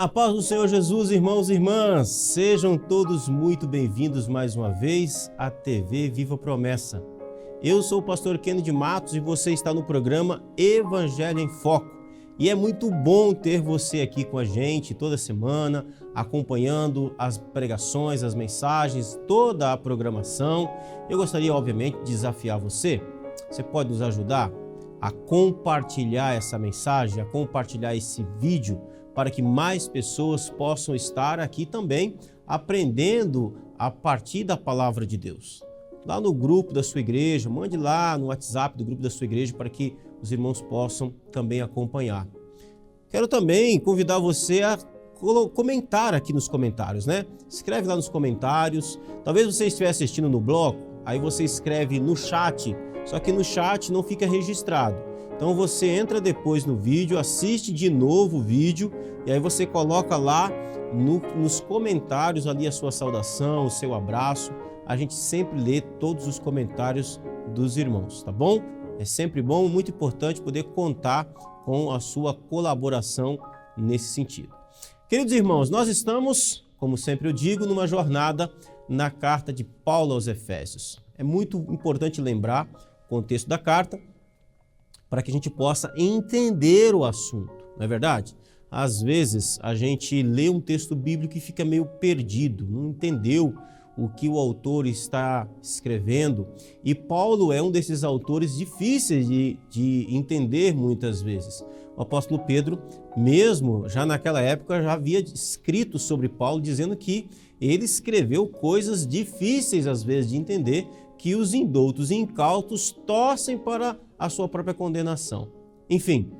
A paz do Senhor Jesus, irmãos e irmãs, sejam todos muito bem-vindos mais uma vez à TV Viva Promessa. Eu sou o pastor Kennedy Matos e você está no programa Evangelho em Foco. E é muito bom ter você aqui com a gente toda semana, acompanhando as pregações, as mensagens, toda a programação. Eu gostaria, obviamente, de desafiar você. Você pode nos ajudar a compartilhar essa mensagem, a compartilhar esse vídeo, para que mais pessoas possam estar aqui também aprendendo a partir da palavra de Deus. Lá no grupo da sua igreja, mande lá no WhatsApp do grupo da sua igreja para que os irmãos possam também acompanhar. Quero também convidar você a comentar aqui nos comentários, né? Escreve lá nos comentários. Talvez você estiver assistindo no bloco, aí você escreve no chat, só que no chat não fica registrado. Então você entra depois no vídeo, assiste de novo o vídeo e aí você coloca lá nos comentários ali a sua saudação, o seu abraço. A gente sempre lê todos os comentários dos irmãos, tá bom? É sempre bom, muito importante poder contar com a sua colaboração nesse sentido. Queridos irmãos, nós estamos, como sempre eu digo, numa jornada na carta de Paulo aos Efésios. É muito importante lembrar o contexto da carta, para que a gente possa entender o assunto, não é verdade? Às vezes a gente lê um texto bíblico e fica meio perdido, não entendeu o que o autor está escrevendo. E Paulo é um desses autores difíceis de entender muitas vezes. O apóstolo Pedro, mesmo já naquela época, já havia escrito sobre Paulo, dizendo que ele escreveu coisas difíceis às vezes de entender, que os indoutos e incautos torcem para a sua própria condenação. Enfim,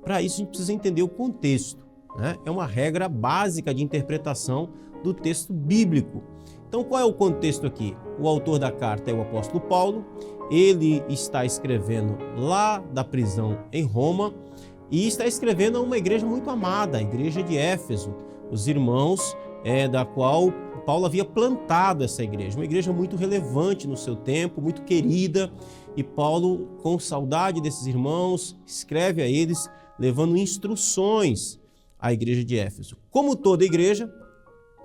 para isso a gente precisa entender o contexto, né? É uma regra básica de interpretação do texto bíblico. Então, qual é o contexto aqui? O autor da carta é o apóstolo Paulo, ele está escrevendo lá da prisão em Roma e está escrevendo a uma igreja muito amada, a igreja de Éfeso, os irmãos da qual Paulo havia plantado essa igreja, uma igreja muito relevante no seu tempo, muito querida, e Paulo, com saudade desses irmãos, escreve a eles, levando instruções à igreja de Éfeso. Como toda igreja,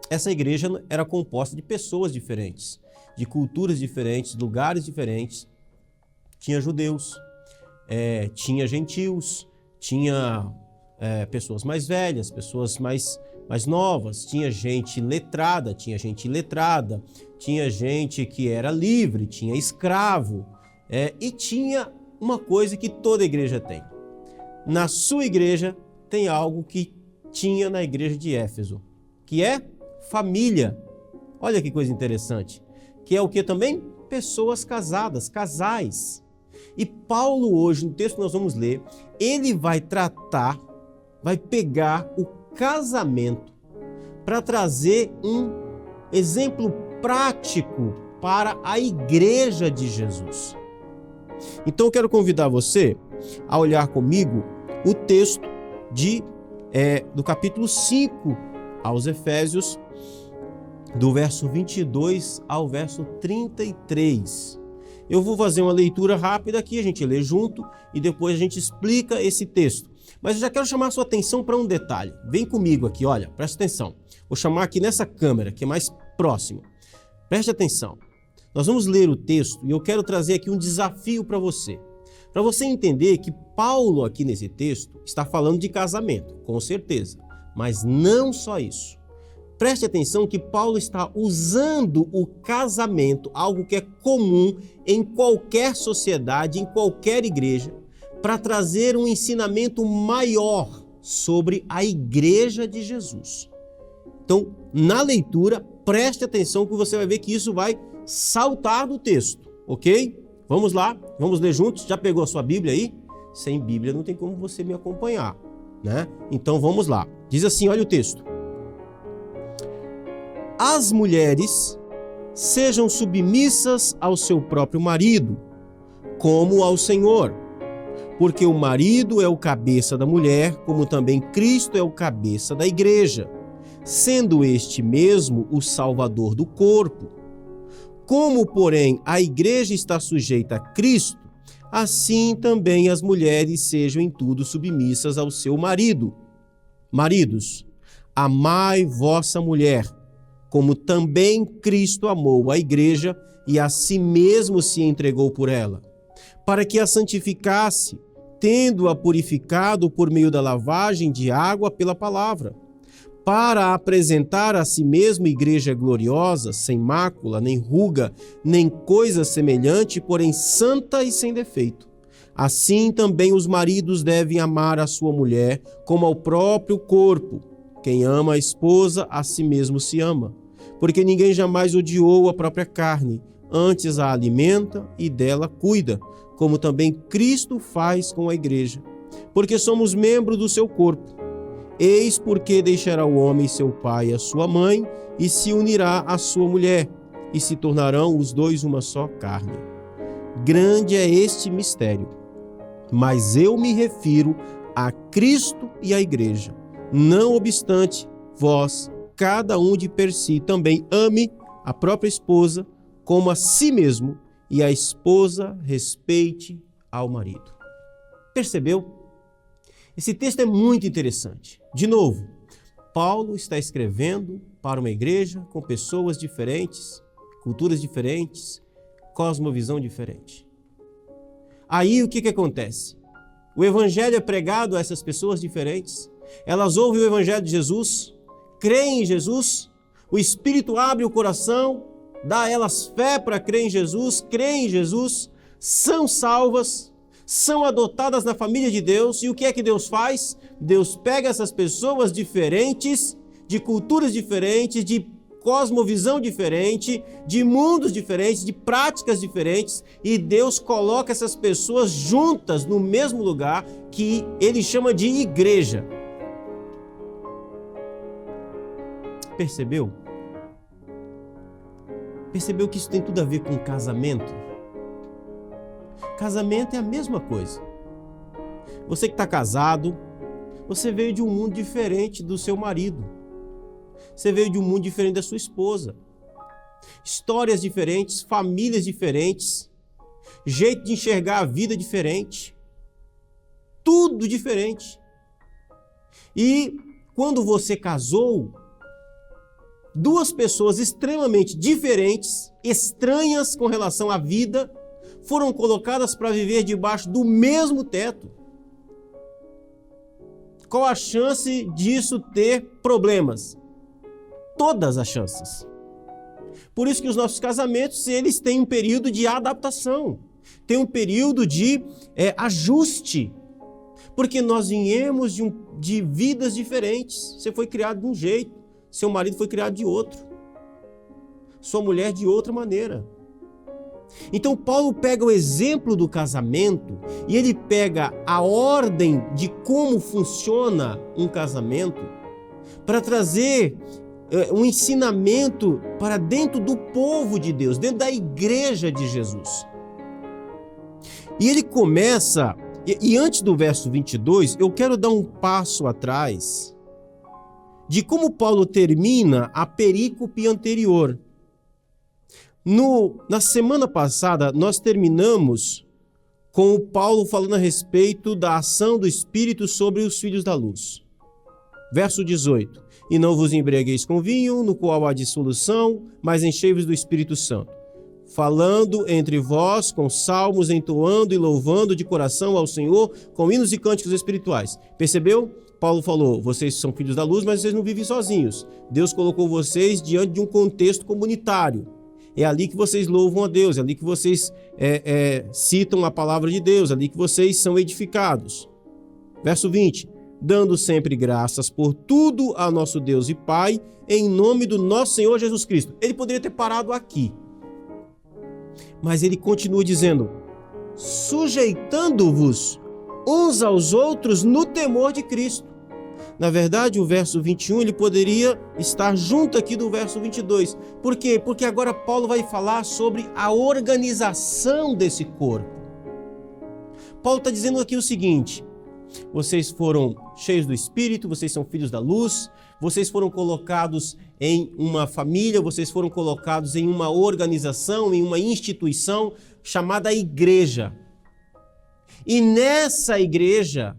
essa igreja era composta de pessoas diferentes, de culturas diferentes, lugares diferentes. Tinha judeus, tinha gentios, tinha pessoas mais velhas, pessoas mais novas, tinha gente letrada, tinha gente iletrada, tinha gente que era livre, tinha escravo, e tinha uma coisa que toda igreja tem. Na sua igreja tem algo que tinha na igreja de Éfeso, que é família. Olha que coisa interessante, que é o que também? Pessoas casadas, casais. E Paulo hoje, no texto que nós vamos ler, ele vai pegar o casamento para trazer um exemplo prático para a igreja de Jesus. Então eu quero convidar você a olhar comigo o texto do capítulo 5 aos Efésios, do verso 22 ao verso 33. Eu vou fazer uma leitura rápida aqui, a gente lê junto e depois a gente explica esse texto. Mas eu já quero chamar a sua atenção para um detalhe. Vem comigo aqui, olha, presta atenção. Vou chamar aqui nessa câmera, que é mais próxima. Preste atenção. Nós vamos ler o texto e eu quero trazer aqui um desafio para você. Para você entender que Paulo aqui nesse texto está falando de casamento, com certeza. Mas não só isso. Preste atenção que Paulo está usando o casamento, algo que é comum em qualquer sociedade, em qualquer igreja, para trazer um ensinamento maior sobre a igreja de Jesus. Então, na leitura, preste atenção que você vai ver que isso vai saltar do texto, ok? Vamos lá, vamos ler juntos. Já pegou a sua Bíblia aí? Sem Bíblia não tem como você me acompanhar, né? Então vamos lá. Diz assim, olha o texto. As mulheres sejam submissas ao seu próprio marido, como ao Senhor. Porque o marido é o cabeça da mulher, como também Cristo é o cabeça da igreja, sendo este mesmo o Salvador do corpo. Como, porém, a igreja está sujeita a Cristo, assim também as mulheres sejam em tudo submissas ao seu marido. Maridos, Amai vossa mulher, como também Cristo amou a igreja e a si mesmo se entregou por ela, para que a santificasse, tendo-a purificado por meio da lavagem de água pela palavra, para apresentar a si mesmo igreja gloriosa, sem mácula, nem ruga, nem coisa semelhante, porém santa e sem defeito. Assim também os maridos devem amar a sua mulher como ao próprio corpo. Quem ama a esposa, a si mesmo se ama. Porque ninguém jamais odiou a própria carne, antes a alimenta e dela cuida, como também Cristo faz com a igreja. Porque somos membros do seu corpo. Eis porque deixará o homem seu pai e a sua mãe, e se unirá à sua mulher, e se tornarão os dois uma só carne. Grande é este mistério, mas eu me refiro a Cristo e à igreja. Não obstante, vós, cada um de per si, também ame a própria esposa como a si mesmo, e a esposa respeite ao marido. Percebeu? Esse texto é muito interessante. De novo, Paulo está escrevendo para uma igreja com pessoas diferentes, culturas diferentes, cosmovisão diferente. Aí o que acontece? O evangelho é pregado a essas pessoas diferentes, elas ouvem o evangelho de Jesus, creem em Jesus, o Espírito abre o coração, dá a elas fé para crer em Jesus, creem em Jesus, são salvas, são adotadas na família de Deus. E o que é que Deus faz? Deus pega essas pessoas diferentes, de culturas diferentes, de cosmovisão diferente, de mundos diferentes, de práticas diferentes, e Deus coloca essas pessoas juntas no mesmo lugar que ele chama de igreja. Percebeu? Percebeu que isso tem tudo a ver com casamento? Casamento é a mesma coisa. Você que está casado, você veio de um mundo diferente do seu marido. Você veio de um mundo diferente da sua esposa. Histórias diferentes, famílias diferentes, jeito de enxergar a vida diferente. Tudo diferente. E quando você casou, duas pessoas extremamente diferentes, estranhas com relação à vida, foram colocadas para viver debaixo do mesmo teto. Qual a chance disso ter problemas? Todas as chances. Por isso que os nossos casamentos, eles têm um período de adaptação, tem um período de ajuste, porque nós viemos de vidas diferentes. Você foi criado de um jeito, seu marido foi criado de outro, sua mulher de outra maneira. Então Paulo pega o exemplo do casamento e ele pega a ordem de como funciona um casamento para trazer um ensinamento para dentro do povo de Deus, dentro da igreja de Jesus. E ele começa, e antes do verso 22, eu quero dar um passo atrás de como Paulo termina a perícope anterior. Na semana passada, nós terminamos com o Paulo falando a respeito da ação do Espírito sobre os filhos da luz. Verso 18. E não vos embriagueis com vinho, no qual há dissolução, mas enchei-vos do Espírito Santo, falando entre vós com salmos, entoando e louvando de coração ao Senhor, com hinos e cânticos espirituais. Percebeu? Paulo falou, vocês são filhos da luz, mas vocês não vivem sozinhos. Deus colocou vocês diante de um contexto comunitário. É ali que vocês louvam a Deus, é ali que vocês citam a palavra de Deus, é ali que vocês são edificados. Verso 20. Dando sempre graças por tudo a nosso Deus e Pai, em nome do nosso Senhor Jesus Cristo. Ele poderia ter parado aqui, mas ele continua dizendo, sujeitando-vos uns aos outros no temor de Cristo. Na verdade, o verso 21 ele poderia estar junto aqui do verso 22. Por quê? Porque agora Paulo vai falar sobre a organização desse corpo. Paulo está dizendo aqui o seguinte, vocês foram cheios do Espírito, vocês são filhos da luz, vocês foram colocados em uma família, vocês foram colocados em uma organização, em uma instituição chamada igreja. E nessa igreja,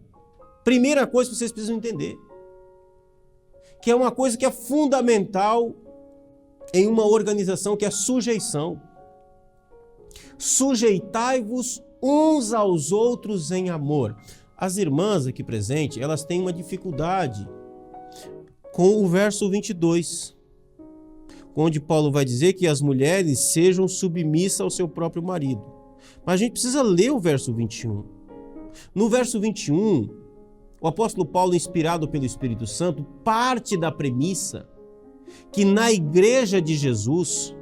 primeira coisa que vocês precisam entender, que é uma coisa que é fundamental em uma organização, que é sujeição. Sujeitai-vos uns aos outros em amor. As irmãs aqui presentes, elas têm uma dificuldade com o verso 22, onde Paulo vai dizer que as mulheres sejam submissas ao seu próprio marido. Mas a gente precisa ler o verso 21. No verso 21, o apóstolo Paulo, inspirado pelo Espírito Santo, parte da premissa que na igreja de Jesus,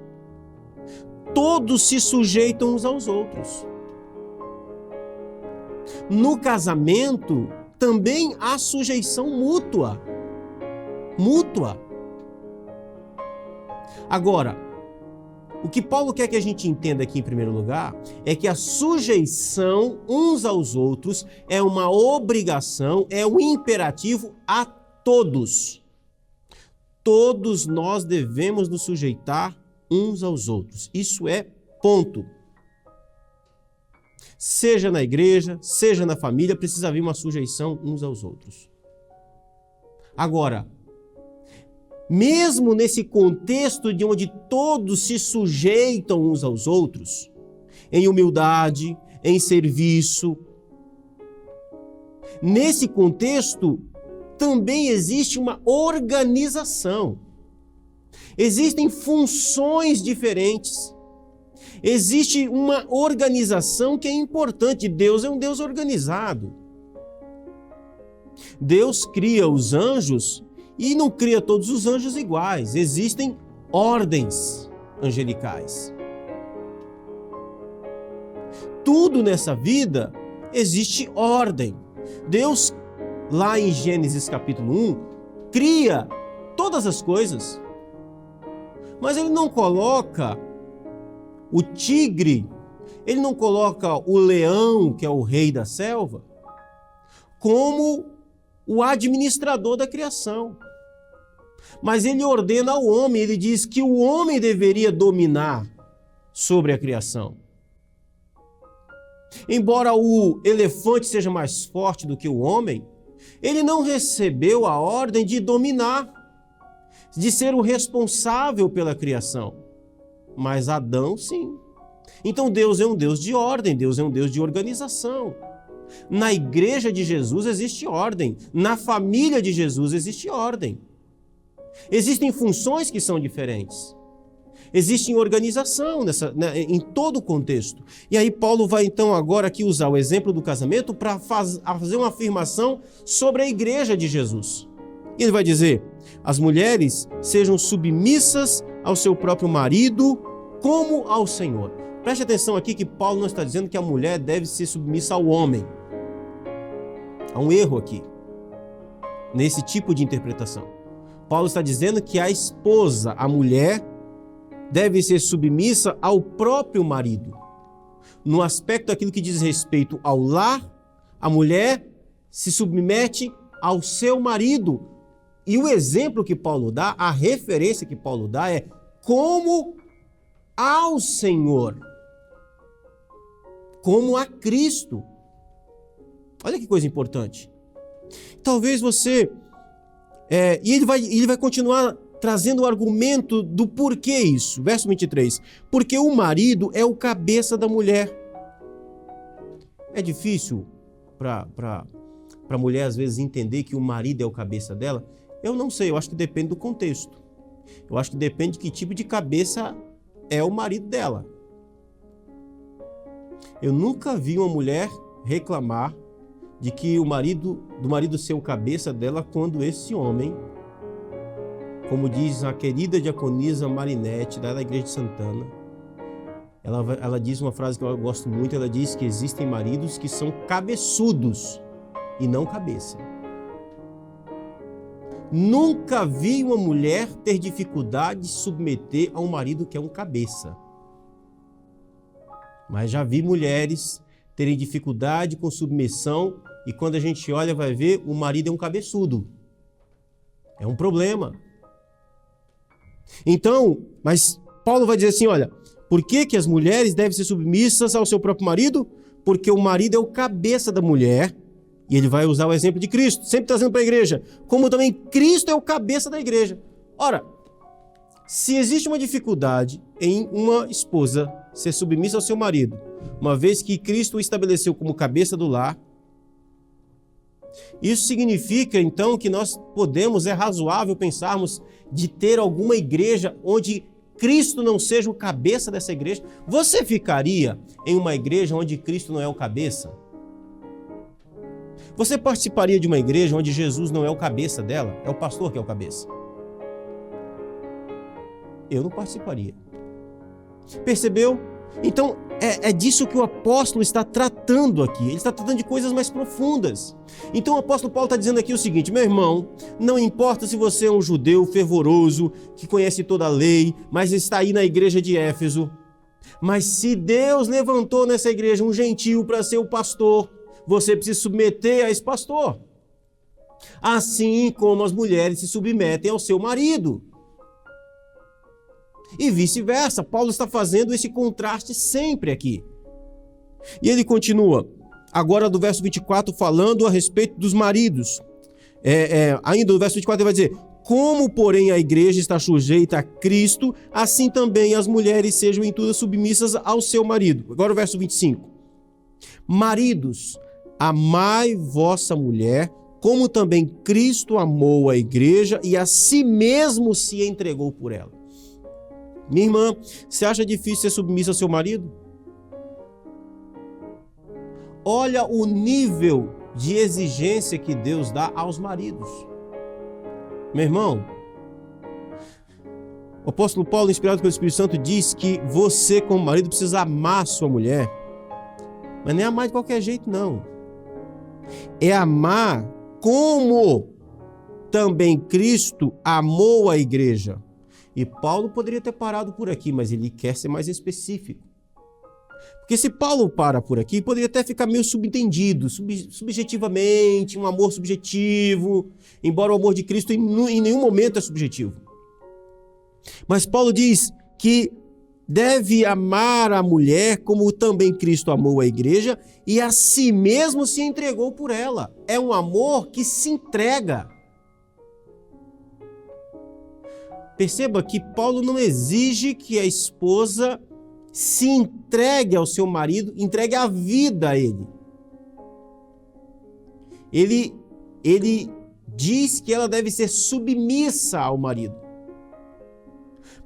todos se sujeitam uns aos outros. No casamento, também há sujeição mútua. Agora, o que Paulo quer que a gente entenda aqui em primeiro lugar é que a sujeição uns aos outros é uma obrigação, é um imperativo a todos. Todos nós devemos nos sujeitar uns aos outros. Isso é ponto. Seja na igreja, seja na família, precisa haver uma sujeição uns aos outros. Agora, mesmo nesse contexto de onde todos se sujeitam uns aos outros, em humildade, em serviço, nesse contexto também existe uma organização. Existem funções diferentes. Existe uma organização que é importante. Deus é um Deus organizado. Deus cria os anjos e não cria todos os anjos iguais. Existem ordens angelicais. Tudo nessa vida existe ordem. Deus, lá em Gênesis capítulo 1, cria todas as coisas. Mas ele não coloca o tigre, ele não coloca o leão, que é o rei da selva, como o administrador da criação. Mas ele ordena ao homem, ele diz que o homem deveria dominar sobre a criação. Embora o elefante seja mais forte do que o homem, ele não recebeu a ordem de dominar, de ser o responsável pela criação. Mas Adão, sim. Então Deus é um Deus de ordem, Deus é um Deus de organização. Na igreja de Jesus existe ordem, na família de Jesus existe ordem. Existem funções que são diferentes. Existe organização em todo o contexto. E aí Paulo vai então agora aqui usar o exemplo do casamento para fazer uma afirmação sobre a igreja de Jesus. E ele vai dizer: as mulheres sejam submissas ao seu próprio marido como ao Senhor. Preste atenção aqui que Paulo não está dizendo que a mulher deve ser submissa ao homem. Há um erro aqui, nesse tipo de interpretação. Paulo está dizendo que a esposa, a mulher, deve ser submissa ao próprio marido. No aspecto daquilo que diz respeito ao lar, a mulher se submete ao seu marido. E o exemplo que Paulo dá, a referência que Paulo dá é como ao Senhor, como a Cristo. Olha que coisa importante. Talvez você... E ele vai continuar trazendo o argumento do porquê isso. Verso 23. Porque o marido é o cabeça da mulher. É difícil para a mulher, às vezes, entender que o marido é o cabeça dela? Eu não sei, eu acho que depende do contexto. Eu acho que depende de que tipo de cabeça é o marido dela. Eu nunca vi uma mulher reclamar de que do marido ser o cabeça dela quando esse homem, como diz a querida diaconisa Marinete, da Igreja de Santana, ela diz uma frase que eu gosto muito, ela diz que existem maridos que são cabeçudos e não cabeça. Nunca vi uma mulher ter dificuldade de submeter a um marido que é um cabeça. Mas já vi mulheres terem dificuldade com submissão e quando a gente olha vai ver o marido é um cabeçudo. É um problema. Então, mas Paulo vai dizer assim, olha, por que as mulheres devem ser submissas ao seu próprio marido? Porque o marido é o cabeça da mulher, E ele vai usar o exemplo de Cristo, sempre trazendo para a igreja, como também Cristo é o cabeça da igreja. Ora, se existe uma dificuldade em uma esposa ser submissa ao seu marido, uma vez que Cristo o estabeleceu como cabeça do lar, isso significa então que nós podemos, é razoável pensarmos de ter alguma igreja onde Cristo não seja o cabeça dessa igreja? Você ficaria em uma igreja onde Cristo não é o cabeça? Você participaria de uma igreja onde Jesus não é o cabeça dela? É o pastor que é o cabeça? Eu não participaria. Percebeu? Então, é disso que o apóstolo está tratando aqui. Ele está tratando de coisas mais profundas. Então, o apóstolo Paulo está dizendo aqui o seguinte: meu irmão, não importa se você é um judeu fervoroso, que conhece toda a lei, mas está aí na igreja de Éfeso. Mas se Deus levantou nessa igreja um gentio para ser o pastor, você precisa submeter a esse pastor. Assim como as mulheres se submetem ao seu marido. E vice-versa, Paulo está fazendo esse contraste sempre aqui. E ele continua, agora do verso 24, falando a respeito dos maridos. Ainda no verso 24 ele vai dizer: como, porém, a igreja está sujeita a Cristo, assim também as mulheres sejam em tudo submissas ao seu marido. Agora o verso 25. Maridos, amai vossa mulher, como também Cristo amou a igreja e a si mesmo se entregou por ela. Minha irmã, você acha difícil ser submissa ao seu marido? Olha o nível de exigência que Deus dá aos maridos. Meu irmão, o apóstolo Paulo, inspirado pelo Espírito Santo, diz que você, como marido, precisa amar sua mulher. Mas nem amar de qualquer jeito, não. É amar como também Cristo amou a igreja. E Paulo poderia ter parado por aqui, mas ele quer ser mais específico. Porque se Paulo para por aqui, poderia até ficar meio subentendido, subjetivamente, um amor subjetivo, embora o amor de Cristo em nenhum momento é subjetivo. Mas Paulo diz que deve amar a mulher como também Cristo amou a igreja e a si mesmo se entregou por ela. É um amor que se entrega. Perceba que Paulo não exige que a esposa se entregue ao seu marido, entregue a vida a ele. Ele diz que ela deve ser submissa ao marido.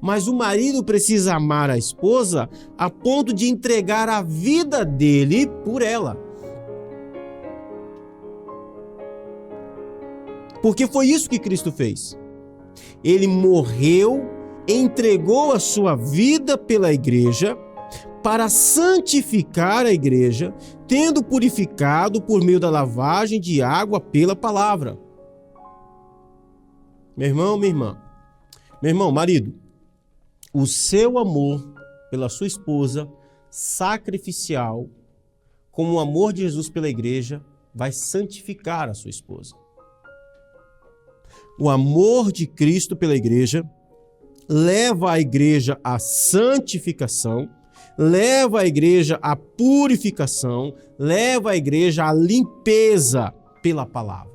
Mas o marido precisa amar a esposa a ponto de entregar a vida dele por ela. Porque foi isso que Cristo fez. Ele morreu, entregou a sua vida pela igreja para santificar a igreja, tendo purificado por meio da lavagem de água pela palavra. Meu irmão, minha irmã, meu irmão, marido, o seu amor pela sua esposa, sacrificial, como o amor de Jesus pela igreja, vai santificar a sua esposa. O amor de Cristo pela igreja leva a igreja à santificação, leva a igreja à purificação, leva a igreja à limpeza pela palavra.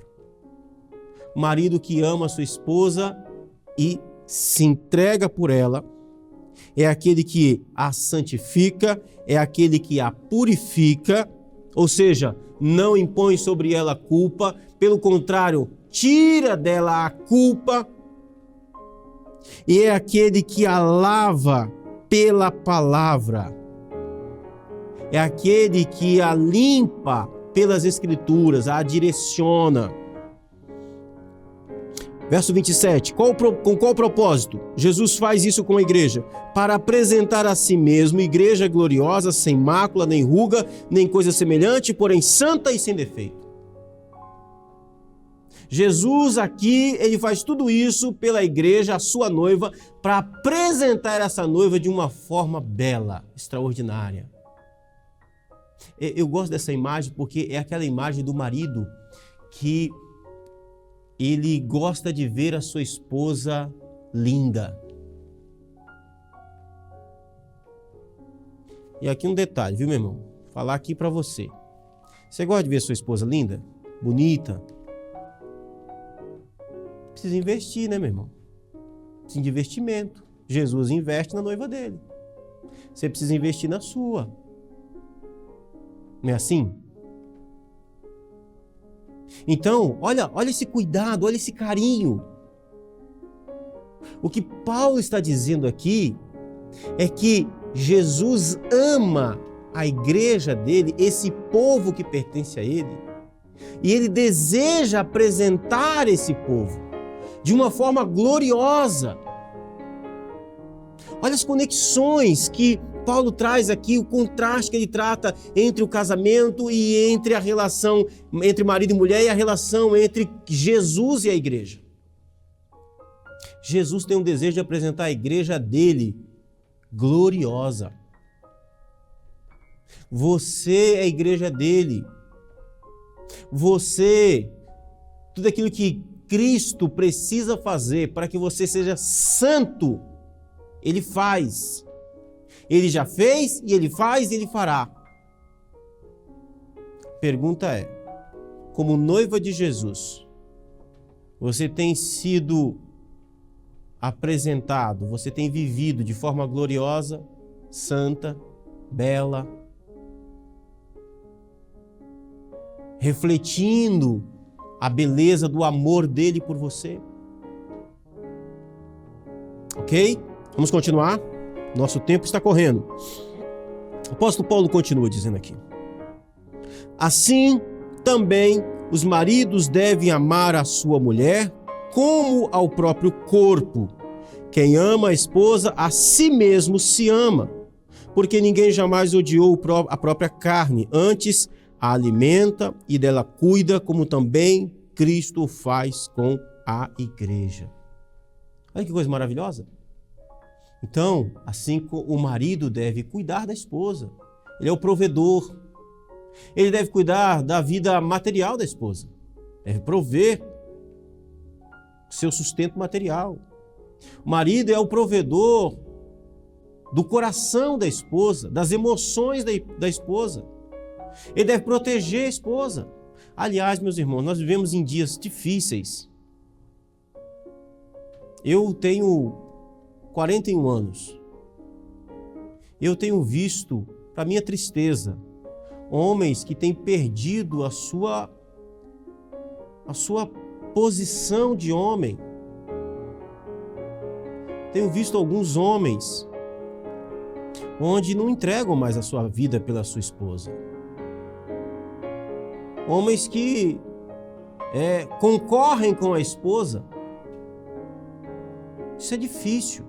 O marido que ama a sua esposa e se entrega por ela é aquele que a santifica, é aquele que a purifica, ou seja, não impõe sobre ela culpa, pelo contrário, tira dela a culpa, e é aquele que a lava pela palavra, é aquele que a limpa pelas escrituras, a direciona. Verso 27, com qual propósito? Jesus faz isso com a igreja, para apresentar a si mesmo igreja gloriosa, sem mácula, nem ruga, nem coisa semelhante, porém santa e sem defeito. Jesus aqui, ele faz tudo isso pela igreja, a sua noiva, para apresentar essa noiva de uma forma bela, extraordinária. Eu gosto dessa imagem porque é aquela imagem do marido que ele gosta de ver a sua esposa linda. E aqui um detalhe, viu, meu irmão? Falar aqui para você. Você gosta de ver a sua esposa linda? bonita. Precisa investir, né, meu irmão? Precisa de investimento. Jesus investe na noiva dele. Você precisa investir na sua. Não é assim? Então, olha esse cuidado, olha esse carinho. O que Paulo está dizendo aqui é que Jesus ama a igreja dele, esse povo que pertence a ele, e ele deseja apresentar esse povo de uma forma gloriosa. Olha as conexões que Paulo traz aqui, o contraste que ele trata entre o casamento e entre a relação entre marido e mulher e a relação entre Jesus e a igreja. Jesus tem um desejo de apresentar a igreja dele gloriosa. Você é a igreja dele. Você, tudo aquilo que Cristo precisa fazer para que você seja santo, ele faz. Ele já fez, e ele faz, e ele fará. Pergunta é, como noiva de Jesus, você tem sido apresentado, você tem vivido de forma gloriosa, santa, bela, refletindo a beleza do amor dele por você? Ok? Vamos continuar? Nosso tempo está correndo. O apóstolo Paulo continua dizendo aqui: assim também os maridos devem amar a sua mulher como ao próprio corpo. Quem ama a esposa, a si mesmo se ama, porque ninguém jamais odiou a própria carne, antes a alimenta e dela cuida, como também Cristo faz com a igreja. Olha que coisa maravilhosa. Então, assim o marido deve cuidar da esposa. Ele é o provedor. Ele deve cuidar da vida material da esposa. Deve prover seu sustento material. O marido é o provedor do coração da esposa, das emoções da esposa. Ele deve proteger a esposa. Aliás, meus irmãos, nós vivemos em dias difíceis. Eu tenho 41 anos. Eu tenho visto, para minha tristeza, homens que têm perdido a sua posição de homem. Tenho visto alguns homens onde não entregam mais a sua vida pela sua esposa. Homens que concorrem com a esposa. Isso é difícil.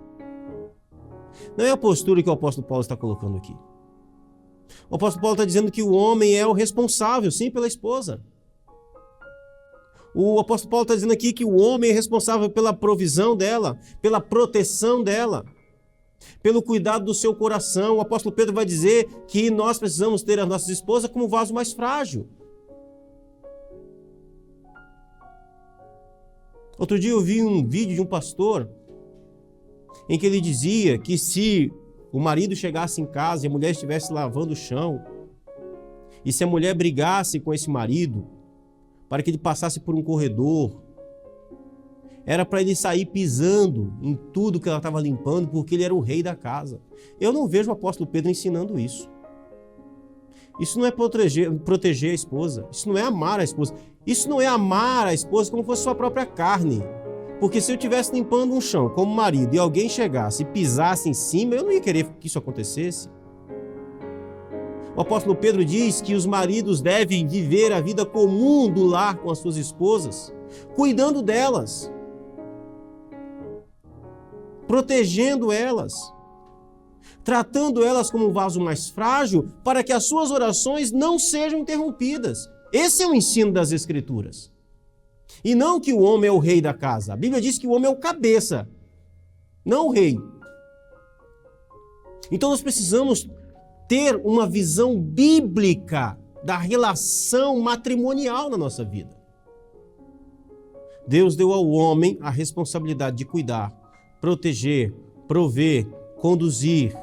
Não é a postura que o apóstolo Paulo está colocando aqui. O apóstolo Paulo está dizendo que o homem é o responsável, sim, pela esposa. O apóstolo Paulo está dizendo aqui que o homem é responsável pela provisão dela, pela proteção dela, pelo cuidado do seu coração. O apóstolo Pedro vai dizer que nós precisamos ter as nossas esposas como vaso mais frágil. Outro dia eu vi um vídeo de um pastor em que ele dizia que se o marido chegasse em casa e a mulher estivesse lavando o chão, e se a mulher brigasse com esse marido para que ele passasse por um corredor, era para ele sair pisando em tudo que ela estava limpando, porque ele era o rei da casa. Eu não vejo o apóstolo Pedro ensinando isso. Isso não é proteger a esposa. Isso não é amar a esposa. Isso não é amar a esposa como fosse sua própria carne. Porque se eu estivesse limpando um chão como marido e alguém chegasse e pisasse em cima, eu não ia querer que isso acontecesse. O apóstolo Pedro diz que os maridos devem viver a vida comum do lar com as suas esposas, cuidando delas, protegendo elas, tratando elas como um vaso mais frágil para que as suas orações não sejam interrompidas. Esse é o ensino das Escrituras. E não que o homem é o rei da casa. A Bíblia diz que o homem é o cabeça, não o rei. Então nós precisamos ter uma visão bíblica da relação matrimonial na nossa vida. Deus deu ao homem a responsabilidade de cuidar, proteger, prover, conduzir.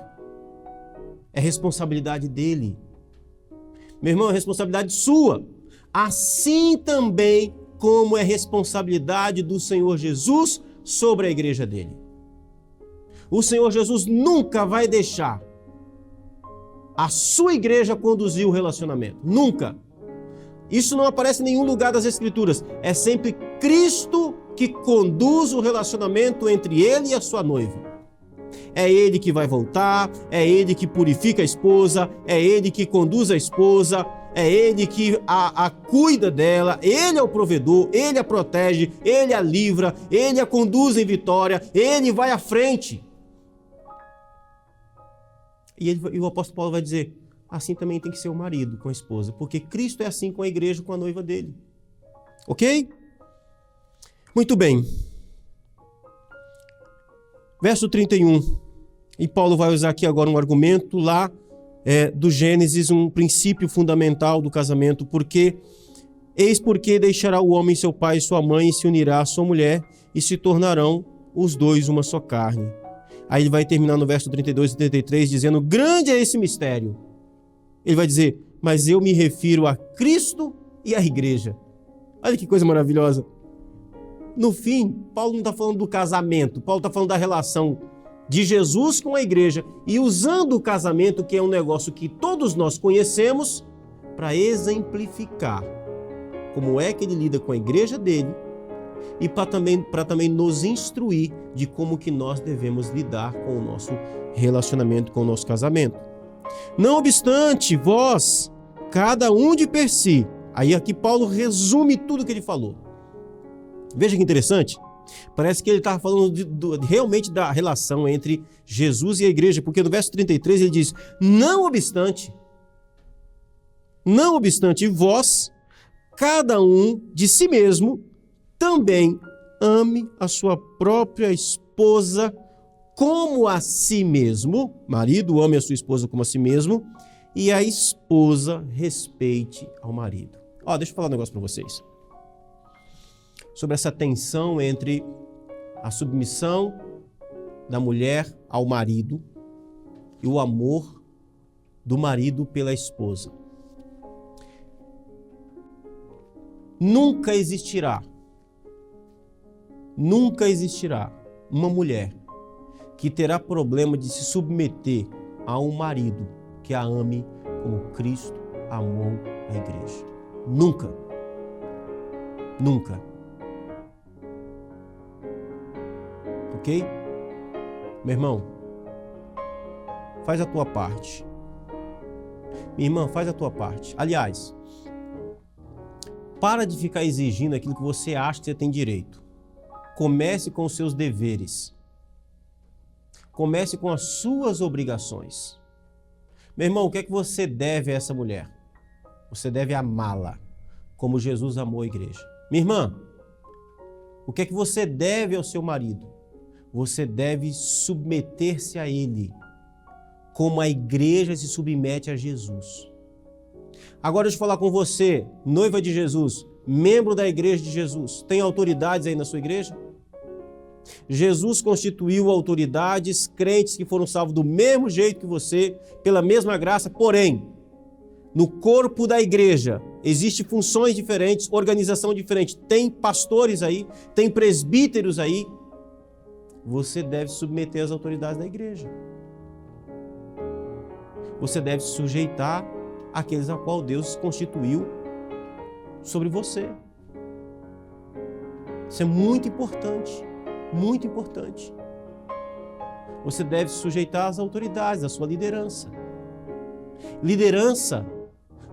É responsabilidade dele. Meu irmão, é responsabilidade sua. assim também como é responsabilidade do Senhor Jesus sobre a igreja dele. O Senhor Jesus nunca vai deixar a sua igreja conduzir o relacionamento. Nunca. Isso não aparece em nenhum lugar das Escrituras. É sempre Cristo que conduz o relacionamento entre ele e a sua noiva. É ele que vai voltar, é ele que purifica a esposa, é ele que conduz a esposa, é ele que a cuida dela, ele é o provedor, ele a protege, ele a livra, ele a conduz em vitória, ele vai à frente. E o apóstolo Paulo vai dizer, assim também tem que ser o marido com a esposa, porque Cristo é assim com a igreja, com a noiva dele. Ok? Muito bem. Verso 31. E Paulo vai usar aqui agora um argumento lá do Gênesis, um princípio fundamental do casamento, eis porque deixará o homem seu pai e sua mãe e se unirá à sua mulher e se tornarão os dois uma só carne. Aí ele vai terminar no verso 32 e 33 dizendo, grande é esse mistério. Ele vai dizer, mas eu me refiro a Cristo e à igreja. Olha que coisa maravilhosa. No fim, Paulo não está falando do casamento, Paulo está falando da relação de Jesus com a igreja e usando o casamento, que é um negócio que todos nós conhecemos, para exemplificar como é que ele lida com a igreja dele e para também nos instruir de como que nós devemos lidar com o nosso relacionamento, com o nosso casamento. Não obstante, vós, cada um de per si. Aí aqui Paulo resume tudo que ele falou. Veja que interessante. Parece que ele estava falando realmente da relação entre Jesus e a igreja, porque no verso 33 ele diz, não obstante, vós, cada um de si mesmo, também ame a sua própria esposa como a si mesmo, marido ame a sua esposa como a si mesmo, e a esposa respeite ao marido. Deixa eu falar um negócio para vocês. Sobre essa tensão entre a submissão da mulher ao marido e o amor do marido pela esposa. Nunca existirá uma mulher que terá problema de se submeter a um marido que a ame como Cristo amou a igreja. Nunca. Nunca. Ok? Meu irmão, faz a tua parte. Minha irmã, faz a tua parte. Aliás, para de ficar exigindo aquilo que você acha que você tem direito. Comece com os seus deveres. Comece com as suas obrigações. Meu irmão, o que é que você deve a essa mulher? Você deve amá-la, como Jesus amou a igreja. Minha irmã, o que é que você deve ao seu marido? Você deve submeter-se a ele, como a igreja se submete a Jesus. Agora deixa eu falar com você, noiva de Jesus, membro da igreja de Jesus. Tem autoridades aí na sua igreja? Jesus constituiu autoridades, crentes que foram salvos do mesmo jeito que você, pela mesma graça, porém, no corpo da igreja, existem funções diferentes, organização diferente. Tem pastores aí, tem presbíteros aí. Você deve submeter às autoridades da igreja. Você deve se sujeitar àqueles a qual Deus constituiu sobre você. Isso é muito importante, muito importante. Você deve se sujeitar às autoridades, à sua liderança. Liderança,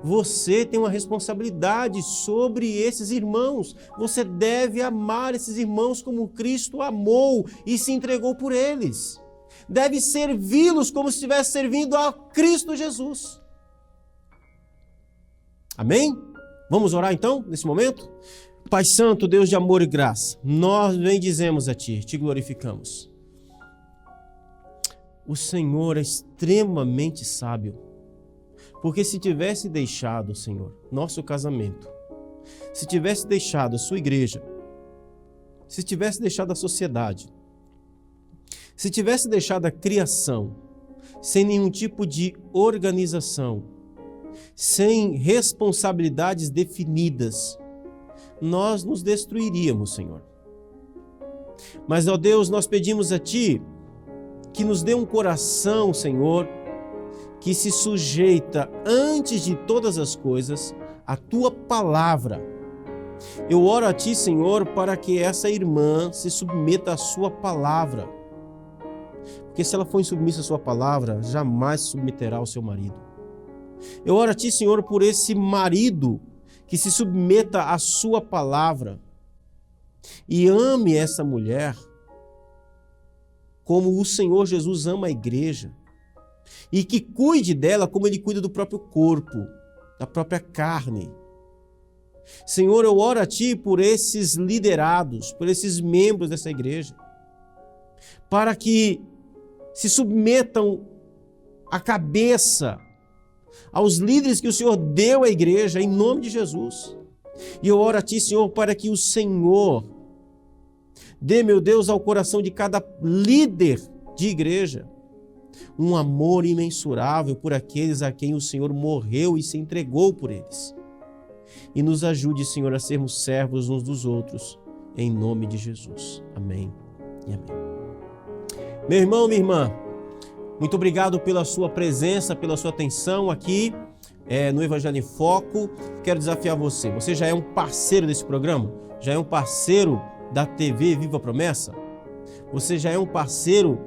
você tem uma responsabilidade sobre esses irmãos. Você deve amar esses irmãos como Cristo amou e se entregou por eles. Deve servi-los como se estivesse servindo a Cristo Jesus. Amém? Vamos orar então, nesse momento? Pai Santo, Deus de amor e graça, nós bendizemos a Ti, Te glorificamos. O Senhor é extremamente sábio. Porque se tivesse deixado, Senhor, nosso casamento, se tivesse deixado a sua igreja, se tivesse deixado a sociedade, se tivesse deixado a criação, sem nenhum tipo de organização, sem responsabilidades definidas, nós nos destruiríamos, Senhor. Mas, ó Deus, nós pedimos a Ti que nos dê um coração, Senhor, que se sujeita antes de todas as coisas à Tua palavra. Eu oro a Ti, Senhor, para que essa irmã se submeta à Sua palavra. Porque se ela for insubmissa à Sua palavra, jamais se submeterá ao seu marido. Eu oro a Ti, Senhor, por esse marido que se submeta à Sua palavra e ame essa mulher como o Senhor Jesus ama a igreja e que cuide dela como Ele cuida do próprio corpo, da própria carne. Senhor, eu oro a Ti por esses liderados, por esses membros dessa igreja, para que se submetam a cabeça aos líderes que o Senhor deu à igreja, em nome de Jesus. E eu oro a Ti, Senhor, para que o Senhor dê, meu Deus, ao coração de cada líder de igreja um amor imensurável por aqueles a quem o Senhor morreu e se entregou por eles. E nos ajude, Senhor, a sermos servos uns dos outros, em nome de Jesus. Amém e amém. Meu irmão, minha irmã, muito obrigado pela sua presença, pela sua atenção aqui no Evangelho em Foco. Quero desafiar você. Você já é um parceiro desse programa? Já é um parceiro da TV Viva Promessa? Você já é um parceiro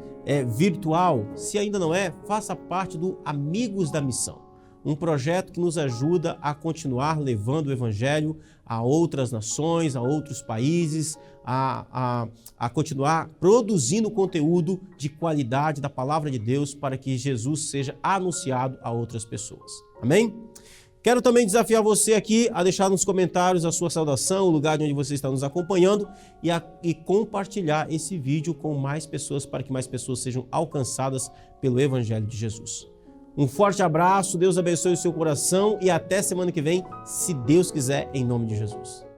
virtual? Se ainda não é, faça parte do Amigos da Missão, um projeto que nos ajuda a continuar levando o Evangelho a outras nações, a outros países, a continuar produzindo conteúdo de qualidade da Palavra de Deus para que Jesus seja anunciado a outras pessoas. Amém? Quero também desafiar você aqui a deixar nos comentários a sua saudação, o lugar de onde você está nos acompanhando e compartilhar esse vídeo com mais pessoas para que mais pessoas sejam alcançadas pelo Evangelho de Jesus. Um forte abraço, Deus abençoe o seu coração e até semana que vem, se Deus quiser, em nome de Jesus.